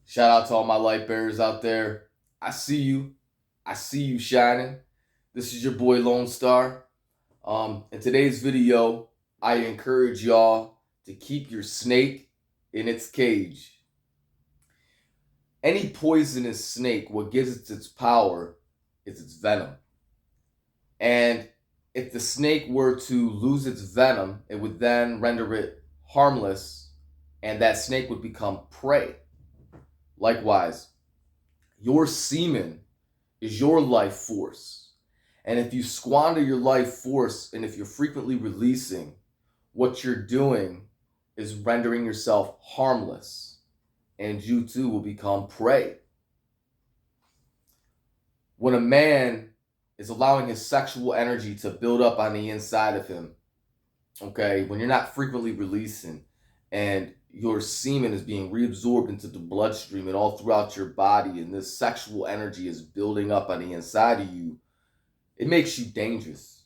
Shout out to all my light bearers out there. I see you. I see you shining. This is your boy Lone Star. In today's video, I encourage y'all to keep your snake in its cage. Any poisonous snake, what gives it its power is its venom. And if the snake were to lose its venom, it would then render it harmless, and that snake would become prey. Likewise, your semen is your life force. And if you squander your life force and if you're frequently releasing, what you're doing is rendering yourself harmless, and you too will become prey. When a man is allowing his sexual energy to build up on the inside of him, okay, when you're not frequently releasing and your semen is being reabsorbed into the bloodstream and all throughout your body, and this sexual energy is building up on the inside of you, it makes you dangerous.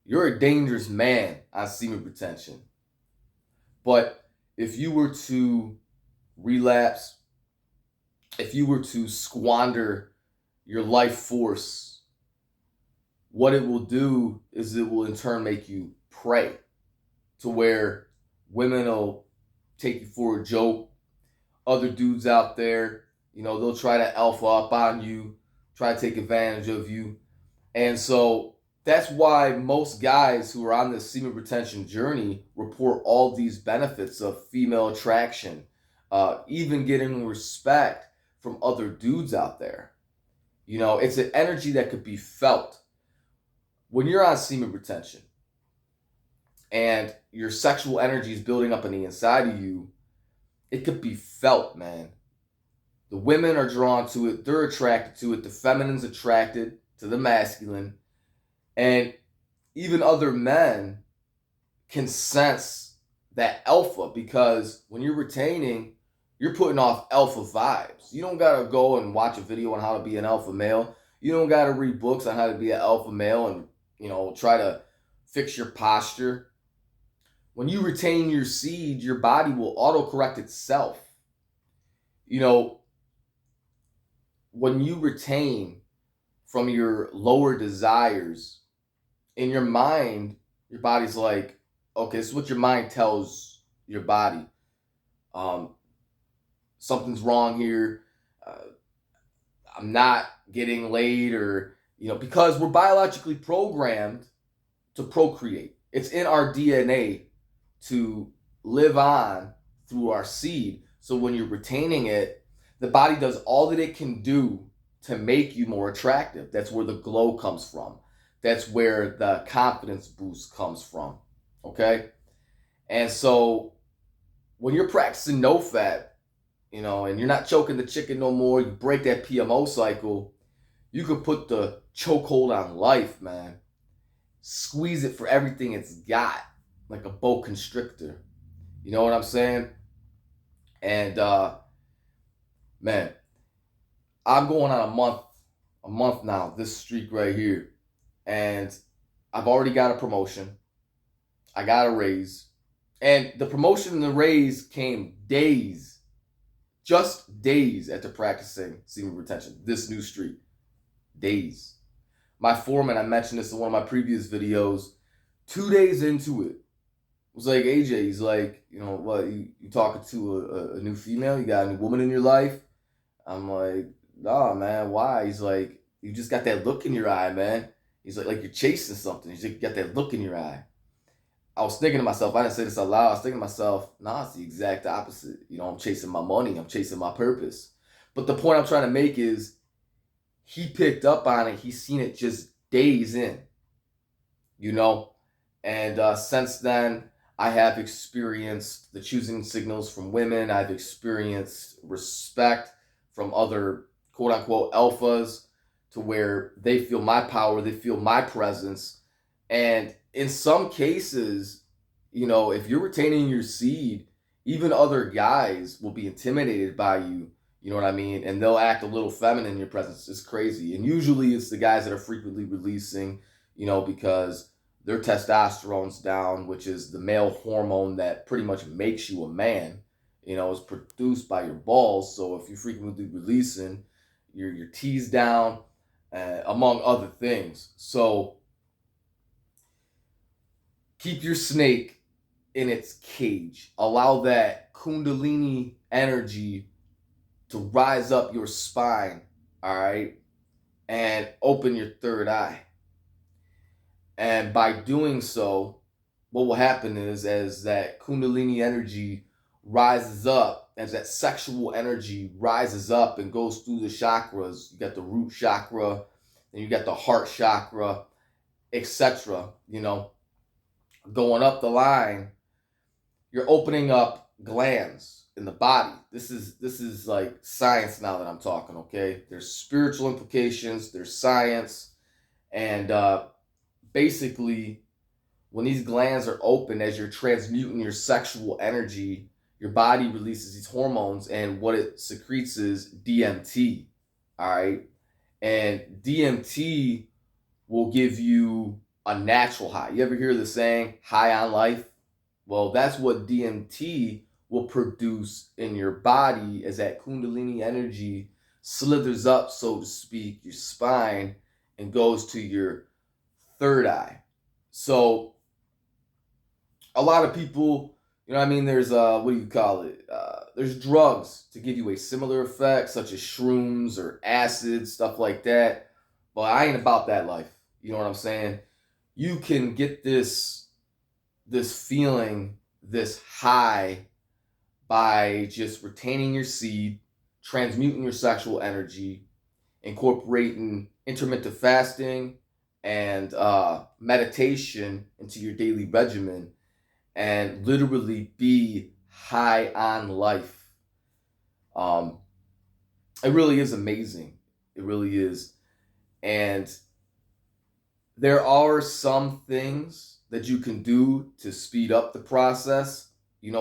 You're a dangerous man on semen retention. But if you were to relapse, if you were to squander your life force, what it will do is it will in turn make you prey, to where women will take you for a joke. Other dudes out there, they'll try to alpha up on you, try to take advantage of you. And so that's why most guys who are on this semen retention journey report all these benefits of female attraction, even getting respect from other dudes out there. It's an energy that could be felt. When you're on semen retention and your sexual energy is building up on the inside of you, it could be felt, man. The women are drawn to it. They're attracted to it. The feminine's attracted to the masculine. And even other men can sense that alpha, because when you're retaining, you're putting off alpha vibes. You don't got to go and watch a video on how to be an alpha male. You don't got to read books on how to be an alpha male and, try to fix your posture. When you retain your seed, your body will autocorrect itself. When you retain from your lower desires, in your mind, your body's like, okay, this is what your mind tells your body. Something's wrong here. I'm not getting laid, or, because we're biologically programmed to procreate. It's in our DNA to live on through our seed. So when you're retaining it, the body does all that it can do to make you more attractive. That's where the glow comes from. That's where the confidence boost comes from. Okay? And so when you're practicing Nofap, and you're not choking the chicken no more, you break that PMO cycle, you could put the chokehold on life, man. Squeeze it for everything it's got, like a boa constrictor. You know what I'm saying? And man, I'm going on a month now, this streak right here. And I've already got a promotion. I got a raise. And the promotion and the raise came just days after practicing semen retention, this new streak. Days. My foreman, I mentioned this in one of my previous videos, 2 days into it, was like, AJ, he's like, what, you talking to a new female? You got a new woman in your life? I'm like, nah, man, why? He's like, you just got that look in your eye, man. He's like you're chasing something. He's like, you got that look in your eye. I was thinking to myself, I didn't say this out loud, I was thinking to myself, nah, it's the exact opposite. I'm chasing my money, I'm chasing my purpose. But the point I'm trying to make is, he picked up on it, he's seen it just days in, and since then, I have experienced the choosing signals from women. I've experienced respect from other quote-unquote alphas, to where they feel my power, they feel my presence. And in some cases, if you're retaining your seed, even other guys will be intimidated by you. You know what I mean? And they'll act a little feminine in your presence. It's crazy. And usually it's the guys that are frequently releasing, because their testosterone's down, which is the male hormone that pretty much makes you a man. is produced by your balls. So if you're frequently releasing, your T's down, among other things. So keep your snake in its cage. Allow that Kundalini energy to rise up your spine, all right, and open your third eye. And by doing so, what will happen is as that Kundalini energy rises up, as that sexual energy rises up and goes through the chakras, you got the root chakra, and you got the heart chakra, etc. Going up the line, you're opening up glands in the body. This is like science now that I'm talking. Okay, there's spiritual implications, there's science, and basically, when these glands are open, as you're transmuting your sexual energy, your body releases these hormones, and what it secretes is DMT. All right, and DMT will give you a natural high. You ever hear the saying "high on life"? Well, that's what DMT will produce in your body as that Kundalini energy slithers up, so to speak, your spine and goes to your third eye. So a lot of people, there's what do you call it? There's drugs to give you a similar effect, such as shrooms or acid, stuff like that. But I ain't about that life. You know what I'm saying? You can get this feeling, this high, by just retaining your seed, transmuting your sexual energy, incorporating intermittent fasting and meditation into your daily regimen, and literally be high on life. It really is amazing. It really is. And there are some things that you can do to speed up the process.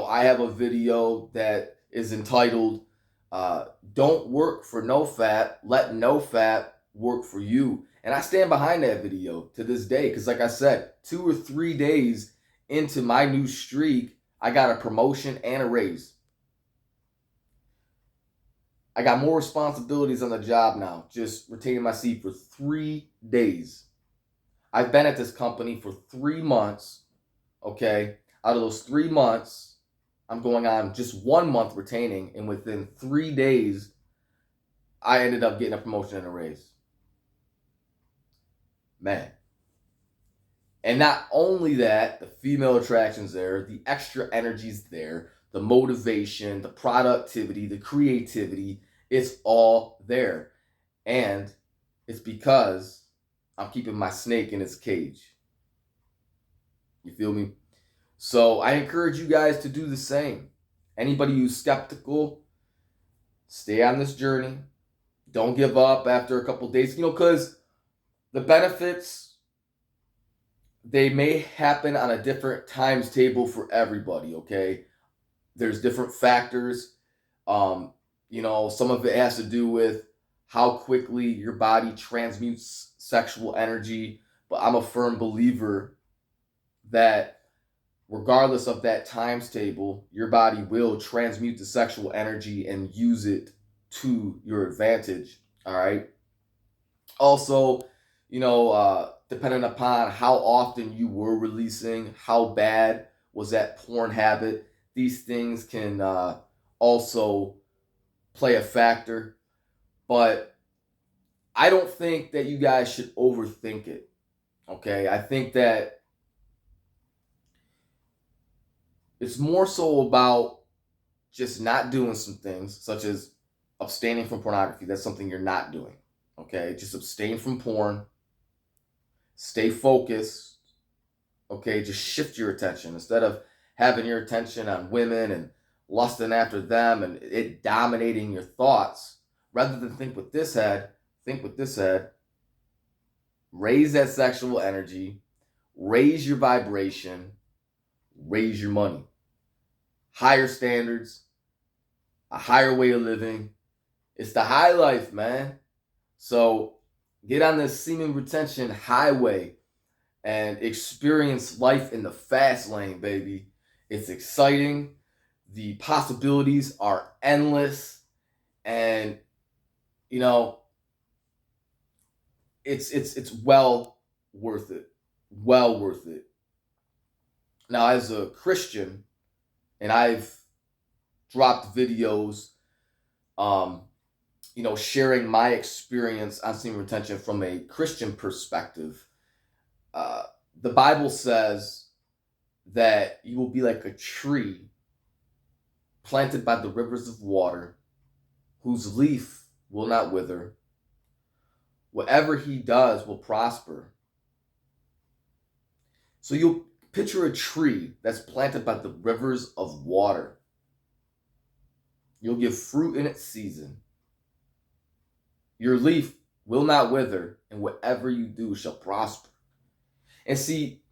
I have a video that is entitled Don't Work for Nofap, Let Nofap Work for You. And I stand behind that video to this day because, like I said, 2 or 3 days into my new streak, I got a promotion and a raise. I got more responsibilities on the job now, just retaining my seat for 3 days. I've been at this company for 3 months, okay? Out of those 3 months, I'm going on just 1 month retaining, and within 3 days, I ended up getting a promotion and a raise. Man. And not only that, the female attraction's there, the extra energy's there, the motivation, the productivity, the creativity, it's all there. And it's because I'm keeping my snake in its cage. You feel me? So I encourage you guys to do the same. Anybody who's skeptical, stay on this journey. Don't give up after a couple days, because the benefits, they may happen on a different times table for everybody, okay? There's different factors. Some of it has to do with how quickly your body transmutes sexual energy. But I'm a firm believer that regardless of that times table, your body will transmute the sexual energy and use it to your advantage. All right. Also, depending upon how often you were releasing, how bad was that porn habit, these things can also play a factor. But I don't think that you guys should overthink it. Okay. I think that it's more so about just not doing some things, such as abstaining from pornography. That's something you're not doing. Okay. Just abstain from porn. Stay focused. Okay. Just shift your attention instead of having your attention on women and lusting after them and it dominating your thoughts. Rather than think with this head, raise that sexual energy, raise your vibration, raise your money. Higher standards, a higher way of living. It's the high life, man. So get on this semen retention highway and experience life in the fast lane, baby. It's exciting. The possibilities are endless, and you know, it's well worth it. Well worth it. Now, as a Christian, and I've dropped videos, um, sharing my experience on semen retention from a Christian perspective. Uh, the Bible says that you will be like a tree planted by the rivers of water, whose leaf will not wither. Whatever he does will prosper. So you'll picture a tree that's planted by the rivers of water. You'll give fruit in its season. Your leaf will not wither, and whatever you do shall prosper. And see,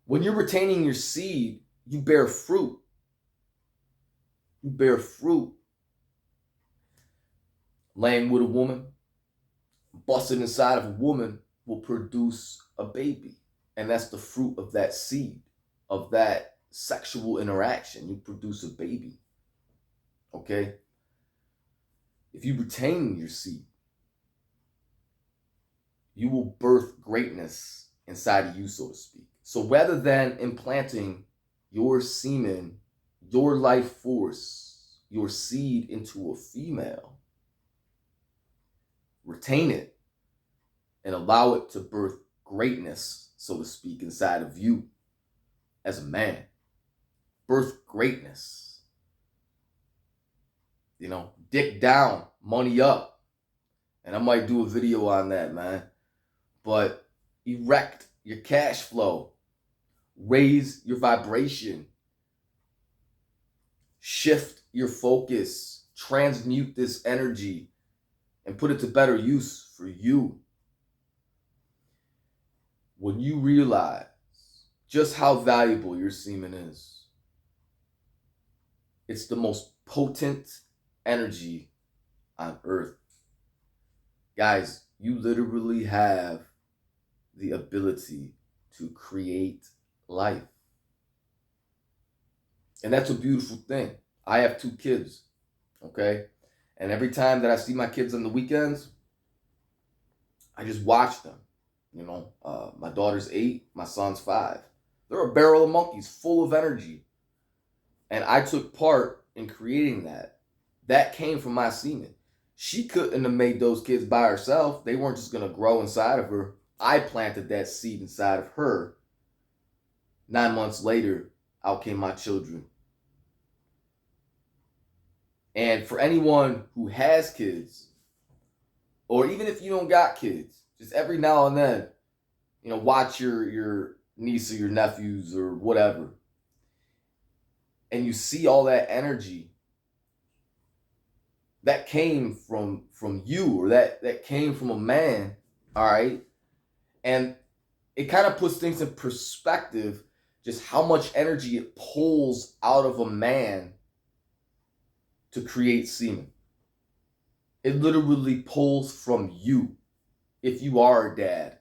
when you're retaining your seed, you bear fruit. You bear fruit. Laying with a woman, busting inside of a woman will produce a baby. And that's the fruit of that seed, of that sexual interaction. You produce a baby. Okay? If you retain your seed, you will birth greatness inside of you, so to speak. So rather than implanting your semen, your life force, your seed into a female, retain it and allow it to birth greatness, so to speak, inside of you as a man. Birth greatness. Dick down, money up. And I might do a video on that, man. But erect your cash flow. Raise your vibration. Shift your focus. Transmute this energy and put it to better use for you. When you realize just how valuable your semen is, it's the most potent energy on earth. Guys, you literally have the ability to create life. And that's a beautiful thing. I have 2 kids, okay? And every time that I see my kids on the weekends, I just watch them. My daughter's 8, my son's 5. They're a barrel of monkeys full of energy. And I took part in creating that. That came from my semen. She couldn't have made those kids by herself. They weren't just going to grow inside of her. I planted that seed inside of her. 9 months later, out came my children. And for anyone who has kids, or even if you don't got kids, just every now and then, watch your niece or your nephews or whatever, and you see all that energy that came from you, or that came from a man, all right? And it kind of puts things in perspective, just how much energy it pulls out of a man to create semen. It literally pulls from you if you are a dad,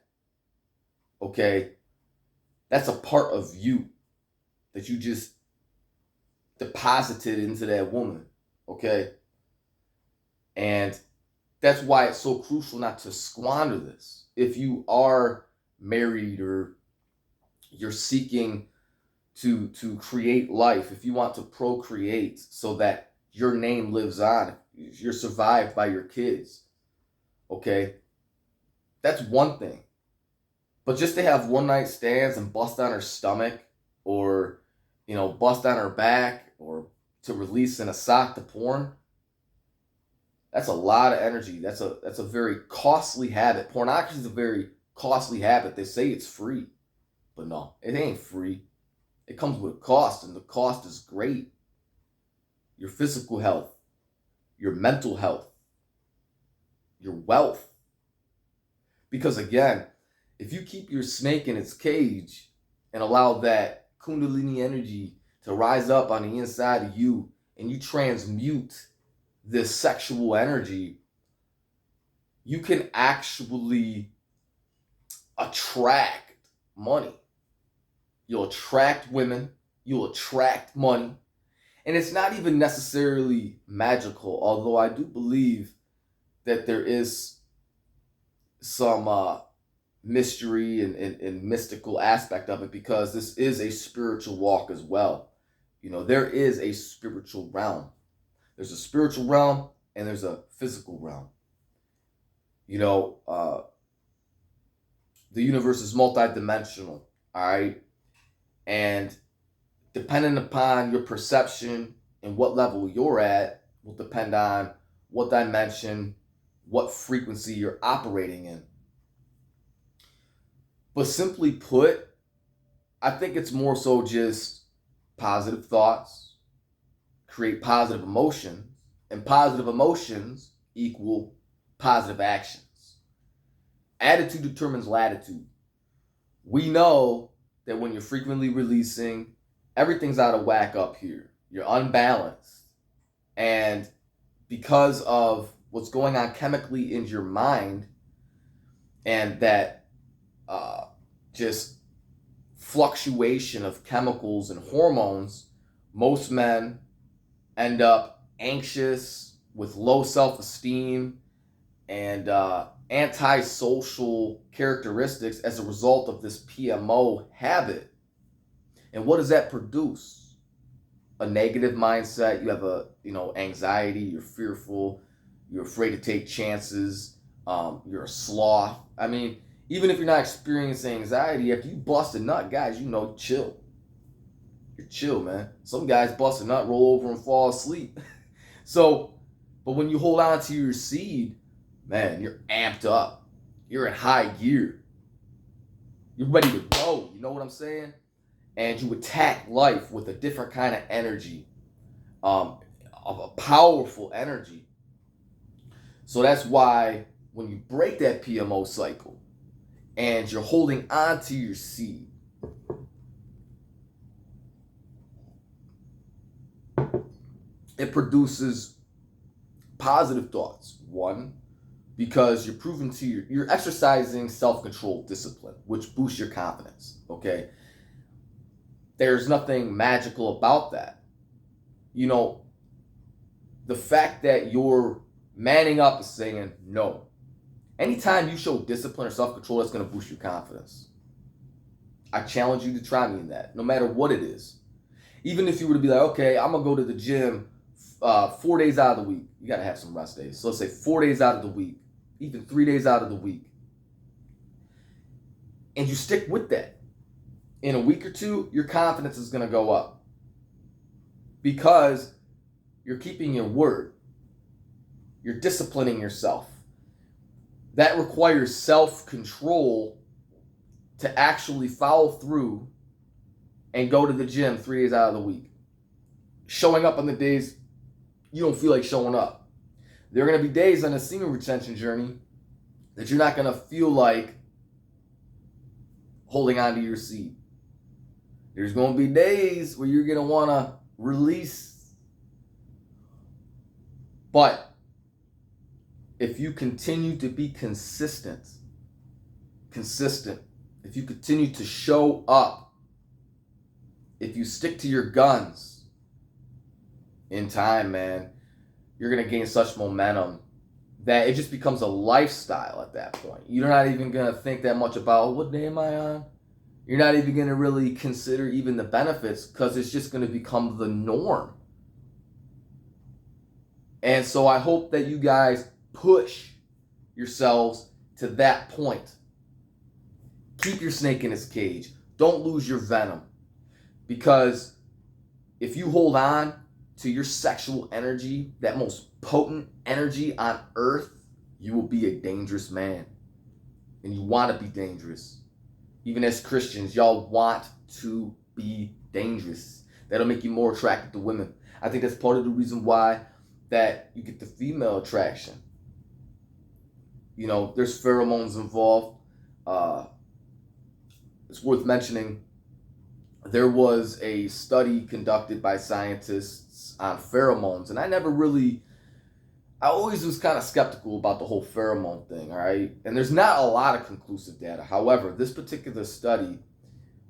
okay? That's a part of you that you just deposited into that woman, okay? And that's why it's so crucial not to squander this. If you are married or you're seeking to create life, if you want to procreate so that your name lives on, you're survived by your kids, okay? That's one thing. But just to have one night stands and bust on her stomach, or bust on her back, or to release in a sock to porn, that's a lot of energy. That's a very costly habit. Pornography is a very costly habit. They say it's free, but no, it ain't free. It comes with a cost, and the cost is great. Your physical health, your mental health, your wealth. Because again, if you keep your snake in its cage and allow that Kundalini energy to rise up on the inside of you, and you transmute this sexual energy, you can actually attract money. You'll attract women, you'll attract money, And it's not even necessarily magical, although I do believe that there is some mystery and mystical aspect of it, because this is a spiritual walk as well. There is a spiritual realm. There's a spiritual realm and there's a physical realm. You know, uh, the universe is multidimensional, all right? And depending upon your perception and what level you're at, will depend on what dimension, what frequency you're operating in. But simply put, I think it's more so just positive thoughts create positive emotions, and positive emotions equal positive actions. Attitude determines latitude. We know that when you're frequently releasing, everything's out of whack up here. You're unbalanced. And because of what's going on chemically in your mind and that just fluctuation of chemicals and hormones, most men end up anxious, with low self-esteem, and antisocial characteristics as a result of this PMO habit. And what does that produce? A negative mindset. You have anxiety. You're fearful. You're afraid to take chances. You're a sloth. I mean, even if you're not experiencing anxiety, after you bust a nut, guys, chill. You're chill, man. Some guys bust a nut, roll over, and fall asleep. But when you hold on to your seed, man, you're amped up. You're in high gear. You're ready to go. You know what I'm saying? And you attack life with a different kind of energy, of a powerful energy. So that's why when you break that PMO cycle and you're holding on to your seed, it produces positive thoughts. One, because you're exercising self-control, discipline, which boosts your confidence. Okay, there's nothing magical about that. The fact that you're manning up and saying no. Anytime you show discipline or self-control, that's going to boost your confidence. I challenge you to try me in that, no matter what it is. Even if you were to be like, okay, I'm going to go to the gym 4 days out of the week. You got to have some rest days. So let's say 4 days out of the week, even 3 days out of the week. And you stick with that. In a week or two, your confidence is going to go up. Because you're keeping your word. You're disciplining yourself. That requires self-control to actually follow through and go to the gym 3 days out of the week. Showing up on the days you don't feel like showing up. There are going to be days on a semen retention journey that you're not going to feel like holding on to your seed. There's going to be days where you're going to want to release. But if you continue to be consistent, if you continue to show up, if you stick to your guns, in time, man, you're going to gain such momentum that it just becomes a lifestyle at that point. You're not even going to think that much about, what day am I on? You're not even going to really consider even the benefits, because it's just going to become the norm. And so I hope that you guys push yourselves to that point. Keep your snake in its cage. Don't lose your venom. Because if you hold on to your sexual energy, that most potent energy on earth, you will be a dangerous man. And you want to be dangerous. Even as Christians, y'all want to be dangerous. That'll make you more attracted to women. I think that's part of the reason why that you get the female attraction. There's pheromones involved. It's worth mentioning, there was a study conducted by scientists on pheromones, and I always was kind of skeptical about the whole pheromone thing, all right? And there's not a lot of conclusive data. However, this particular study,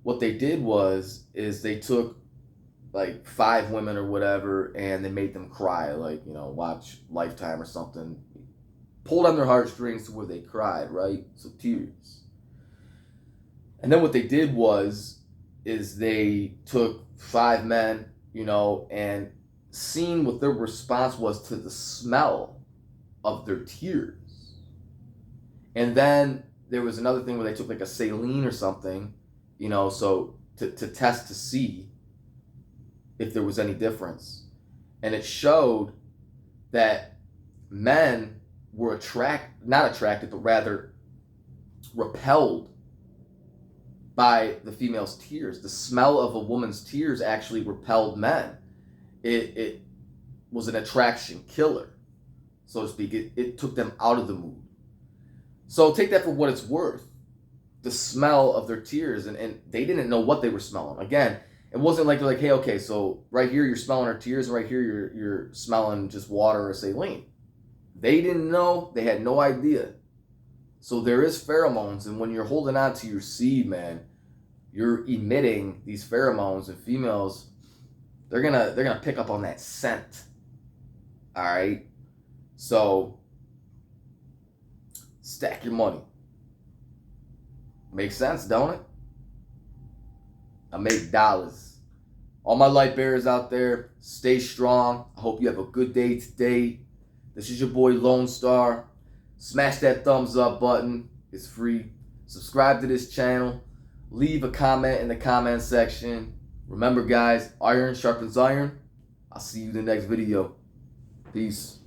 what they did is they took like 5 women or whatever, and they made them cry, like, you know, watch Lifetime or something. Pulled on their heartstrings to where they cried, right? So tears. And then what they did is they took 5 men, you know, and seen what their response was to the smell of their tears. And then there was another thing where they took like a saline or something, you know, so to test to see if there was any difference. And it showed that men were not attracted, but rather repelled by the female's tears. The smell of a woman's tears actually repelled men. It was an attraction killer, so to speak. It took them out of the mood. So take that for what it's worth. The smell of their tears, and they didn't know what they were smelling. Again, it wasn't like they're like, hey, okay, so right here you're smelling her tears, and right here you're smelling just water or saline. They didn't know. They had no idea. So there is pheromones, and when you're holding on to your seed, man, you're emitting these pheromones, and females, they're gonna pick up on that scent. All right. So stack your money. Makes sense, don't it? I make dollars. All my light bearers out there, stay strong. I hope you have a good day today. This is your boy Lone Star. Smash that thumbs up button. It's free. Subscribe to this channel. Leave a comment in the comment section. Remember, guys, iron sharpens iron. I'll see you in the next video. Peace.